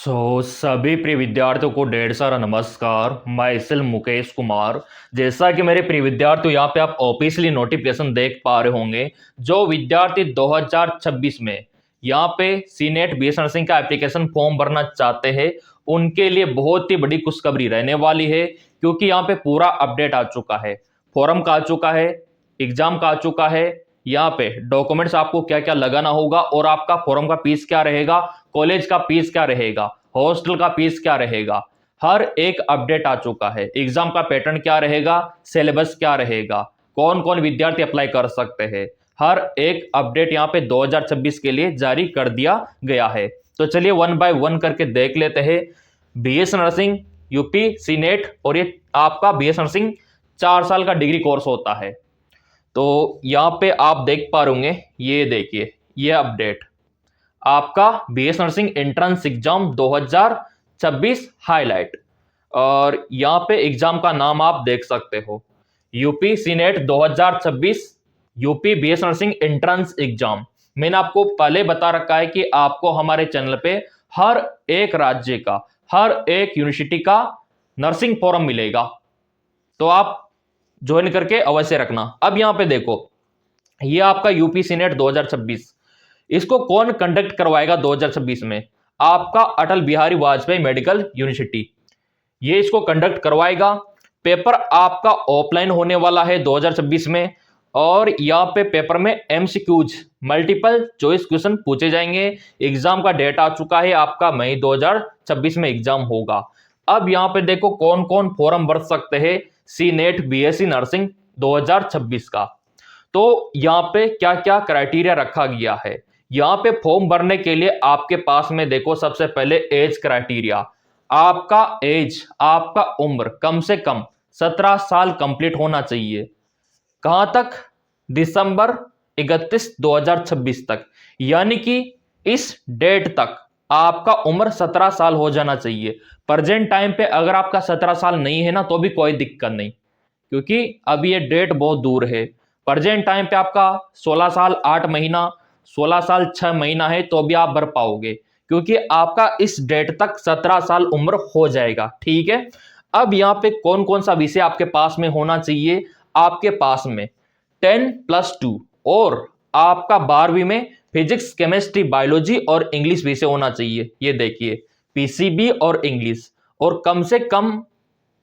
सभी प्रिय विद्यार्थियों को ढेर सारा नमस्कार। मैं इसिल मुकेश कुमार। जैसा कि मेरे प्रिय विद्यार्थियों यहाँ पे आप ऑफिशियली नोटिफिकेशन देख पा रहे होंगे, जो विद्यार्थी 2026 में यहाँ पे सीनेट बीएस नर्सिंग का एप्लीकेशन फॉर्म भरना चाहते हैं उनके लिए बहुत ही बड़ी खुशखबरी रहने वाली है, क्योंकि यहाँ पे पूरा अपडेट आ चुका है। फॉर्म का आ चुका है, एग्जाम का आ चुका है, यहाँ पे डॉक्यूमेंट्स आपको क्या क्या लगाना होगा और आपका फॉर्म का फीस क्या रहेगा, कॉलेज का फीस क्या रहेगा, हॉस्टल का फीस क्या रहेगा, हर एक अपडेट आ चुका है। एग्जाम का पैटर्न क्या रहेगा, सिलेबस क्या रहेगा, कौन कौन विद्यार्थी अप्लाई कर सकते हैं, हर एक अपडेट यहाँ पे 2026 के लिए जारी कर दिया गया है। तो चलिए वन बाय वन करके देख लेते हैं। बीएस नर्सिंग यूपी सीनेट, और ये आपका बीएस नर्सिंग 4 साल का डिग्री कोर्स होता है। तो यहाँ पे आप देख पा रहे होंगे, ये देखिए ये अपडेट आपका BS nursing entrance exam 2026 highlight, और यहाँ पे एग्जाम का नाम आप देख सकते हो, UP CNET 2026 UP BS nursing entrance exam. मैंने आपको पहले बता रखा है कि आपको हमारे चैनल पे हर एक राज्य का, हर एक यूनिवर्सिटी का नर्सिंग फॉरम मिलेगा, तो आप ज्वाइन करके अवश्य रखना। अब यहां पे देखो, ये आपका यूपी सीनेट 2026, इसको कौन कंडक्ट करवाएगा 2026 में? आपका अटल बिहारी वाजपेयी मेडिकल यूनिवर्सिटी, ये इसको कंडक्ट करवाएगा। पेपर आपका ऑफलाइन होने वाला है 2026 में, और यहाँ पे पेपर में एमसीक्यूज मल्टीपल चॉइस क्वेश्चन पूछे जाएंगे। एग्जाम का डेट आ चुका है, आपका मई 2026 में एग्जाम होगा। अब यहाँ पे देखो कौन कौन फॉर्म भर सकते हैं सी नेट बीएससी नर्सिंग 2026 का। तो यहाँ पे क्या क्या क्राइटेरिया रखा गया है। यहाँ पे फॉर्म भरने के लिए आपके पास में देखो, सबसे पहले एज क्राइटेरिया, आपका एज, आपका उम्र कम से कम 17 साल कंप्लीट होना चाहिए। कहां तक? दिसंबर 31 2026 तक, यानी कि इस डेट तक आपका उम्र 17 साल हो जाना चाहिए। प्रेजेंट टाइम पे अगर आपका 17 साल नहीं है ना, तो भी कोई दिक्कत नहीं, क्योंकि अभी ये डेट बहुत दूर है। प्रेजेंट टाइम पे आपका 16 साल 8 महीना, 16 साल 6 महीना है, तो भी आप भर पाओगे, क्योंकि आपका इस डेट तक 17 साल उम्र हो जाएगा। ठीक है। अब यहाँ पे कौन कौन सा विषय आपके पास में होना चाहिए? आपके पास में 10+2 और आपका 12वीं में फिजिक्स केमिस्ट्री बायोलॉजी और इंग्लिश विषय होना चाहिए। ये देखिए, पीसीबी और इंग्लिश, और कम से कम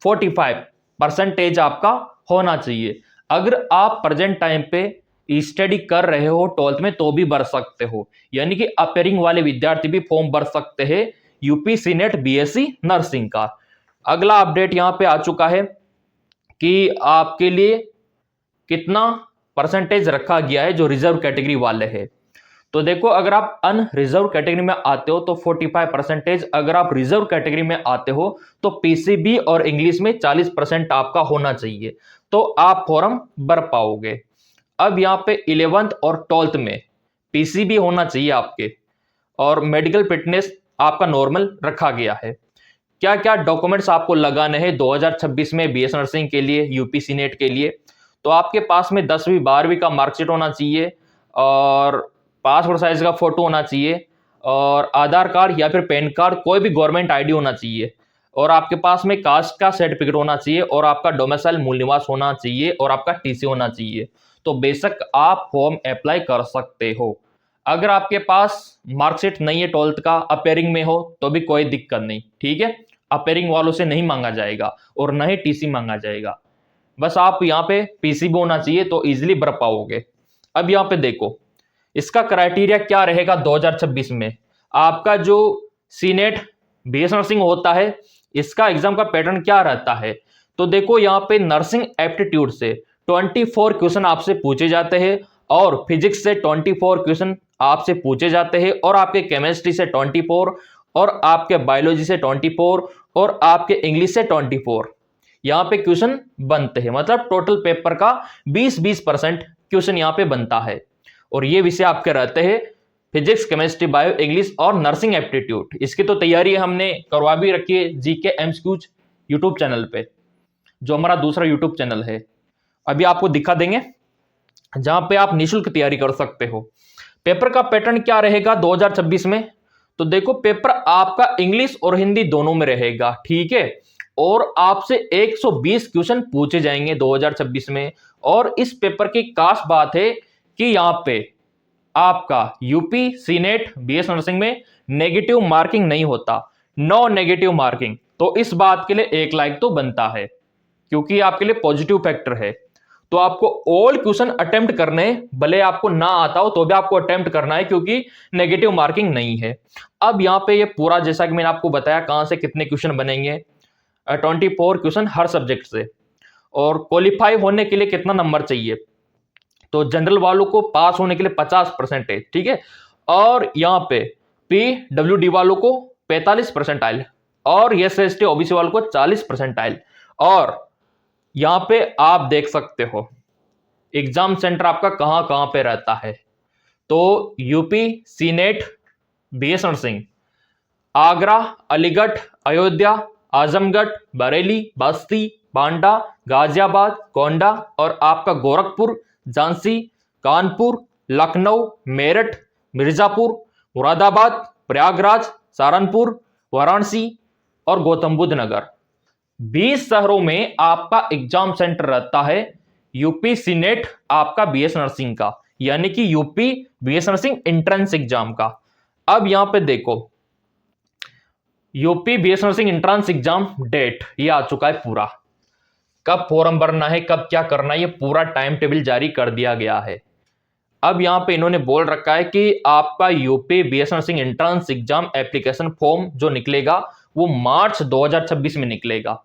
45% आपका होना चाहिए। अगर आप प्रेजेंट टाइम पे स्टडी कर रहे हो 12th में, तो भी भर सकते हो, यानी कि अपेयरिंग वाले विद्यार्थी भी फॉर्म भर सकते हैं यूपी सीनेट बीएससी नर्सिंग का। अगला अपडेट यहाँ पे आ चुका है कि आपके लिए कितना परसेंटेज रखा गया है जो रिजर्व कैटेगरी वाले हैं। तो देखो, अगर आप अनरिजर्व कैटेगरी में आते हो तो 45%, अगर आप रिजर्व कैटेगरी में आते हो तो पीसीबी और इंग्लिश में 40% आपका होना चाहिए, तो आप फॉर्म भर पाओगे। अब यहाँ पे 11th और 12th में पीसीबी होना चाहिए आपके, और मेडिकल फिटनेस आपका नॉर्मल रखा गया है। क्या क्या डॉक्यूमेंट्स आपको लगाने हैं 2026 में बीएस नर्सिंग के लिए, यूपी सीनेट के लिए? तो आपके पास में 10वीं 12वीं का मार्कशीट होना चाहिए, और पासपोर्ट साइज का फोटो होना चाहिए, और आधार कार्ड या फिर पैन कार्ड, कोई भी गवर्नमेंट आईडी होना चाहिए, और आपके पास में कास्ट का सर्टिफिकेट होना चाहिए, और आपका डोमिसाइल मूल निवास होना चाहिए, और आपका टीसी होना चाहिए। तो बेशक आप फॉर्म अप्लाई कर सकते हो। अगर आपके पास मार्कशीट नहीं है 12th का, अपेयरिंग में हो, तो भी कोई दिक्कत नहीं। ठीक है, अपेयरिंग वालों से नहीं मांगा जाएगा और न ही टीसी मांगा जाएगा। बस आप यहाँ पे पीसीबी होना चाहिए, तो इजीली भर पाओगे। अब यहाँ पे देखो, इसका क्राइटेरिया क्या रहेगा 2026 में। आपका जो सीनेट बीएस नर्सिंग होता है, इसका एग्जाम का पैटर्न क्या रहता है? तो देखो, यहाँ पे नर्सिंग एप्टीट्यूड से 24 क्वेश्चन आपसे पूछे जाते हैं, और फिजिक्स से 24 क्वेश्चन आपसे पूछे जाते हैं, और आपके केमिस्ट्री से 24, और आपके बायोलॉजी से 24, और आपके इंग्लिश से 24 यहाँ पे क्वेश्चन बनते हैं। मतलब टोटल पेपर का 20% क्वेश्चन यहाँ पे बनता है, और ये विषय आपके रहते हैं फिजिक्स केमिस्ट्री बायो इंग्लिश और नर्सिंग एप्टीट्यूड। इसकी तो तैयारी हमने करवा भी रखी है जीके एमसीक्यूज यूट्यूब चैनल पे, जो हमारा दूसरा यूट्यूब चैनल है, अभी आपको दिखा देंगे, जहां पे आप निःशुल्क तैयारी कर सकते हो। पेपर का पैटर्न क्या रहेगा 2026 में? तो देखो पेपर आपका इंग्लिश और हिंदी दोनों में रहेगा, ठीक है। और आपसे 120 क्वेश्चन पूछे जाएंगे 2026 में। और इस पेपर की खास बात है कि यहाँ पे आपका यूपी सीनेट बीएस नर्सिंग में नेगेटिव मार्किंग नहीं होता, नो नेगेटिव मार्किंग। तो इस बात के लिए 1 लाइक तो बनता है, क्योंकि आपके लिए पॉजिटिव फैक्टर है। तो आपको ऑल क्वेश्चन अटेम्प्ट करने, भले आपको ना आता हो तो भी आपको अटेम्प्ट करना है, क्योंकि नेगेटिव मार्किंग नहीं है। अब यहाँ पे ये पूरा जैसा कि मैंने आपको बताया कहां से कितने क्वेश्चन बनेंगे, 24 क्वेश्चन हर सब्जेक्ट से। और क्वालिफाई होने के लिए कितना नंबर चाहिए, तो जनरल वालों को पास होने के लिए 50% है, ठीक है। और यहाँ पे PWD वालों को 45%, और SC/ST OBC वालों को 40%। और यहां पे आप देख सकते हो एग्जाम सेंटर आपका कहां कहां पे रहता है। तो UP CNET BS nursing Agra, Aligarh, Ayodhya, Azamgarh, Bareilly, Basti, Banda, Ghaziabad, Gonda, और आपका गोरखपुर, झांसी, कानपुर, लखनऊ, मेरठ, मिर्जापुर, मुरादाबाद, प्रयागराज, सहारनपुर, वाराणसी और गौतम बुद्ध नगर, 20 शहरों में आपका एग्जाम सेंटर रहता है यूपी सीनेट आपका बीएस नर्सिंग का, यानी कि UP BS nursing entrance exam का। अब यहां पे देखो UP BS nursing entrance exam date ये आ चुका है पूरा, कब फॉर्म भरना है, कब क्या करना है, ये पूरा टाइम टेबल जारी कर दिया गया है। अब यहां पे इन्होंने बोल रखा है कि आपका UP BS nursing entrance exam application form जो निकलेगा वो मार्च 2026 में निकलेगा,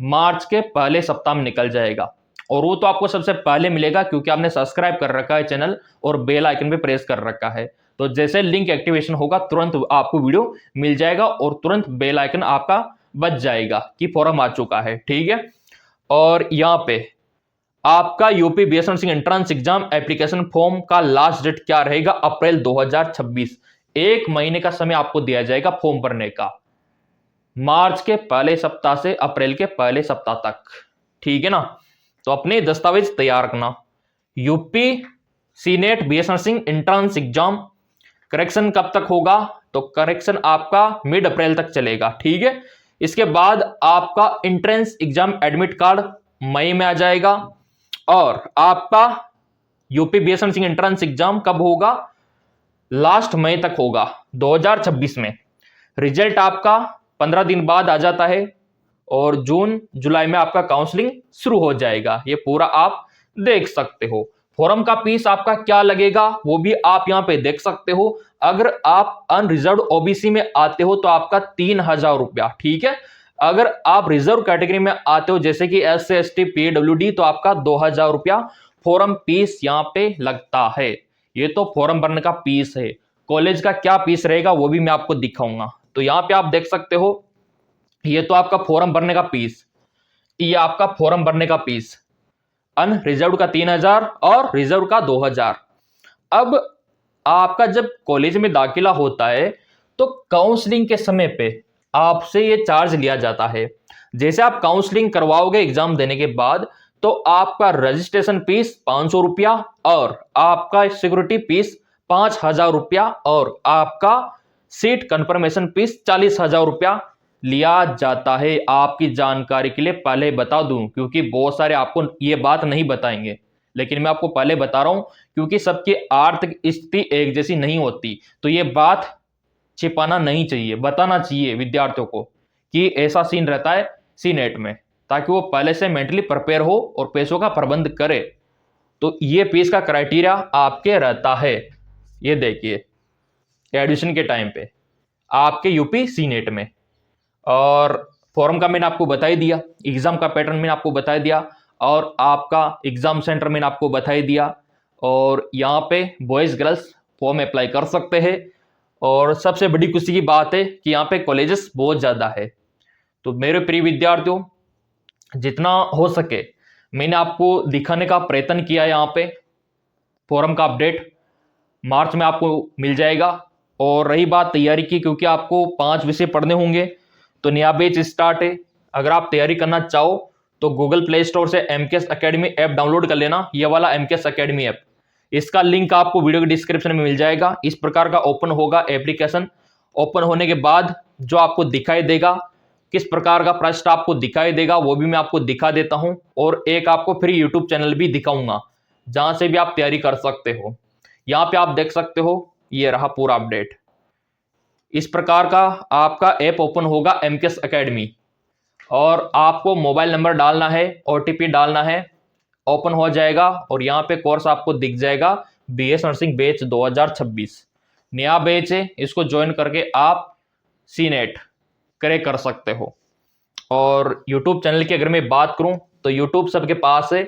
मार्च के पहले सप्ताह में निकल जाएगा। और वो तो आपको सबसे पहले मिलेगा क्योंकि आपने सब्सक्राइब कर रखा है चैनल और बेल आइकन पे प्रेस कर रखा है। तो जैसे लिंक एक्टिवेशन होगा तुरंत आपको वीडियो मिल जाएगा और तुरंत बेल आइकन आपका बच जाएगा कि फॉर्म आ चुका है, ठीक है। और यहाँ पे आपका UP BS nursing entrance exam application form का लास्ट डेट क्या रहेगा, अप्रैल 2026। 1 महीने का समय आपको दिया जाएगा फॉर्म भरने का, मार्च के पहले सप्ताह से अप्रैल के पहले सप्ताह तक, ठीक है ना। तो अपने दस्तावेज तैयार रखना। UP CNET BS nursing entrance exam correction कब तक होगा, तो करेक्शन आपका मिड अप्रैल तक चलेगा, ठीक है। इसके बाद आपका एंट्रेंस एग्जाम एडमिट कार्ड मई में आ जाएगा। और आपका UP BS nursing entrance exam कब होगा, लास्ट मई तक होगा 2026 में। रिजल्ट आपका 15 दिन बाद आ जाता है और जून जुलाई में आपका काउंसलिंग शुरू हो जाएगा। ये पूरा आप देख सकते हो। फॉर्म का फीस आपका क्या लगेगा वो भी आप यहां पे देख सकते हो। अगर आप अनरिजर्व ओबीसी में आते हो तो आपका 3000 रुपया, ठीक है। अगर आप रिजर्व कैटेगरी में आते हो जैसे कि SC/ST PWD तो आपका 2000 रुपया फॉर्म फीस यहां पे लगता है। ये तो फॉर्म भरने का फीस है। कॉलेज का क्या फीस रहेगा वो भी मैं आपको दिखाऊंगा। तो यहां पे आप देख सकते हो ये तो आपका फॉर्म भरने का फीस, ये आपका फॉर्म भरने का फीस अनरिजर्व का 3000 और रिजर्व का 2000। अब आपका जब कॉलेज में दाखिला होता है तो काउंसलिंग के समय पे आपसे ये चार्ज लिया जाता है। जैसे आप काउंसलिंग करवाओगे एग्जाम देने के बाद तो आपका रजिस्ट्रेशन फीस 500 रुपया और आपका सिक्योरिटी फीस 5000 रुपया और आपका सीट कंफर्मेशन फीस 40,000 रुपया लिया जाता है। आपकी जानकारी के लिए पहले बता दूं क्योंकि बहुत सारे आपको ये बात नहीं बताएंगे, लेकिन मैं आपको पहले बता रहा हूं क्योंकि सबकी आर्थिक स्थिति एक जैसी नहीं होती। तो ये बात छिपाना नहीं चाहिए, बताना चाहिए विद्यार्थियों को कि ऐसा सीन रहता है सीनेट में, ताकि वो पहले से मेंटली प्रिपेयर हो और पैसों का प्रबंध करे। तो ये फीस का क्राइटेरिया आपके रहता है। ये देखिए एडमिशन के टाइम पे आपके यूपी सीनेट में। और फॉर्म का मैंने आपको बता ही दिया, एग्जाम का पैटर्न मैंने आपको बता दिया और आपका एग्जाम सेंटर मैंने आपको बता ही दिया। और यहाँ पे बॉयज़ गर्ल्स फॉर्म अप्लाई कर सकते हैं। और सबसे बड़ी खुशी की बात है कि यहाँ पे कॉलेजेस बहुत ज़्यादा है। तो मेरे प्रिय विद्यार्थियों जितना हो सके मैंने आपको दिखाने का प्रयत्न किया। यहाँ पे फॉर्म का अपडेट मार्च में आपको मिल जाएगा। और रही बात तैयारी की, क्योंकि आपको 5 विषय पढ़ने होंगे तो नया बैच स्टार्ट है। अगर आप तैयारी करना चाहो तो गूगल प्ले स्टोर से MKS अकेडमी ऐप डाउनलोड कर लेना, ये वाला MKS अकेडमी ऐप। इसका लिंक आपको वीडियो के डिस्क्रिप्शन में मिल जाएगा। इस प्रकार का ओपन होगा एप्लीकेशन ओपन होने के बाद जो आपको दिखाई देगा, किस प्रकार का प्रश्न आपको दिखाई देगा वो भी मैं आपको दिखा देता हूं, और एक आपको फ्री यूट्यूब चैनल भी दिखाऊंगा जहां से भी आप तैयारी कर सकते हो। यहां पे आप देख सकते हो, ये रहा पूरा अपडेट। इस प्रकार का आपका ऐप ओपन होगा एमकेएस एकेडमी, और आपको मोबाइल नंबर डालना है, ओटीपी डालना है, ओपन हो जाएगा और यहाँ पे कोर्स आपको दिख जाएगा बीएस नर्सिंग बैच 2026 नया बैच है। इसको ज्वाइन करके आप सीनेट क्रैक कर सकते हो। और यूट्यूब चैनल की अगर मैं बात करूं तो यूट्यूब सबके पास है,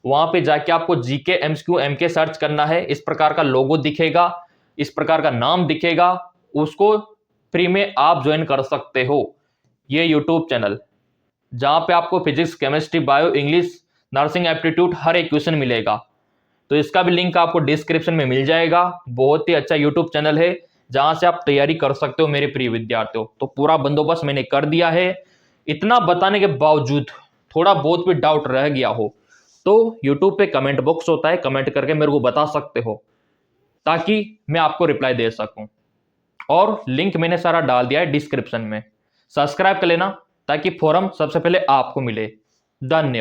वहां पे जाके आपको जीके एमसीक्यू एमके सर्च करना है। इस प्रकार का लोगो दिखेगा, इस प्रकार का नाम दिखेगा, उसको फ्री में आप ज्वाइन कर सकते हो। ये यूट्यूब चैनल जहां पे आपको physics, chemistry, bio, English, nursing aptitude हर एक क्वेश्चन मिलेगा। तो इसका भी लिंक आपको डिस्क्रिप्शन में मिल जाएगा। बहुत ही अच्छा यूट्यूब चैनल है जहां से आप तैयारी कर सकते हो मेरे प्रिय विद्यार्थियों। तो पूरा बंदोबस्त मैंने कर दिया है। इतना बताने के बावजूद थोड़ा बहुत भी डाउट रह गया हो तो यूट्यूब पे कमेंट बॉक्स होता है, कमेंट करके मेरे को बता सकते हो ताकि मैं आपको रिप्लाई दे सकूं। और लिंक मैंने सारा डाल दिया है डिस्क्रिप्शन में, सब्सक्राइब कर लेना ताकि फोरम सबसे पहले आपको मिले। धन्यवाद।